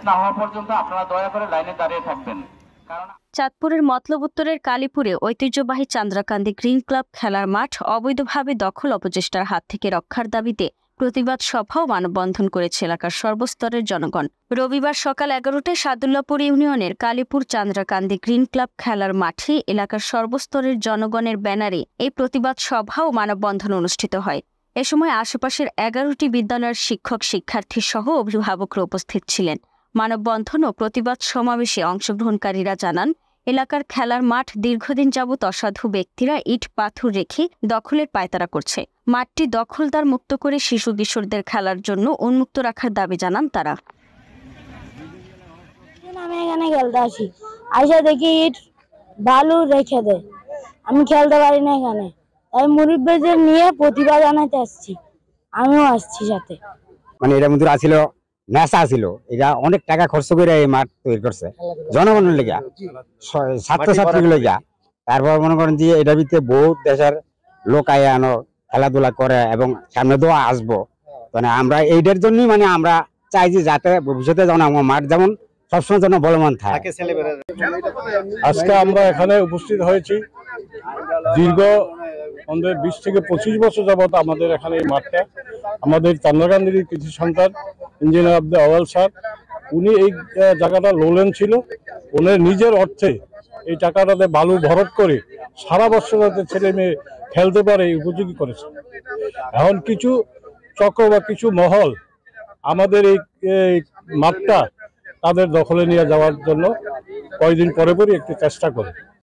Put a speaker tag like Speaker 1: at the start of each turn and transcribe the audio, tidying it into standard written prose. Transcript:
Speaker 1: না হওয়া পর্যন্ত আপনারা দয়া করে লাইনে দাঁড়িয়ে থাকবেন।
Speaker 2: চাঁদপুরের মতলব উত্তরের কালীপুরে ঐতিহ্যবাহী চান্দ্রাকান্দি গ্রিন ক্লাব খেলার মাঠ অবৈধভাবে দখল অপচেষ্টার হাত থেকে রক্ষার দাবিতে প্রতিবাদ সভা ও মানববন্ধন করেছে এলাকার সর্বস্তরের জনগণ। রবিবার সকাল 11টায় সাদুল্লাপুর ইউনিয়নের কালীপুর চান্দ্রাকান্দি গ্রিন ক্লাব খেলার মাঠে এলাকার সর্বস্তরের জনগণের ব্যানারে এই প্রতিবাদ সভা ও মানববন্ধন অনুষ্ঠিত হয়। এ সময় আশেপাশের 11টি বিদ্যালয়ের শিক্ষক শিক্ষার্থী সহ অভিভাবকরা উপস্থিত ছিলেন। মানববন্ধন ও প্রতিবাদ সমাবেশে অংশগ্রহণকারীরা জানান, এলাকার খেলার মাঠ দীর্ঘদিন যাবৎ অসাধু ব্যক্তিরা ইট পাথর রেখে দখলের পায়তারা করছে। মাঠটি দখলদার মুক্ত করে শিশু কিশোরদের খেলার জন্য উন্মুক্ত রাখার দাবি জানান তারা।
Speaker 3: আমি এখানে খেলতে আসি, আইসা দেখি ইট বালু রেখে দেয়, আমি খেলতে পারি না এখানে, তাই মুরব্বীদের নিয়ে প্রতিবাদ জানাতে আসছি, আমিও আসছি সাথে।
Speaker 4: মানে এর মধ্যে আসিল নেশা ছিল, এরা অনেক টাকা খরচ করে এই মাঠ তৈরি করছে জনগণের লেগা, ছাত্রছাত্রীর লেগা। তারপর মনে করেন যে এটার ভিতরে বহুত দেশের লোক আনো খেলাধুলা করে এবং সামনে তো আসবো। মানে আমরা এইটার জন্যই মানে আমরা চাই যে যাতে ভবিষ্যতে যেমন আমার মাঠ যেমন সবসময় যেন বলবান থাকে।
Speaker 5: আজকে আমরা এখানে উপস্থিত হয়েছি দীর্ঘ 20 থেকে 25 বছর যাবত আমাদের এখানে এই মাঠটা, আমাদের চান্দ্রাকান্দির কৃষি সন্তান ইঞ্জিনিয়ার আব্দুল আওয়াল স্যার, উনি এই জায়গাটা লোলেন ছিল, উনি নিজের অর্থে এই টাকাটাতে বালু ভরট করে সারা বছর যাতে ছেলে মেয়ে খেলতে পারে এই উপযোগী করেছে। এখন কিছু চক্র বা কিছু মহল আমাদের এই মাঠটা তাদের দখলে নিয়ে যাওয়ার জন্য কয়েকদিন পরে পরই একটু চেষ্টা করে।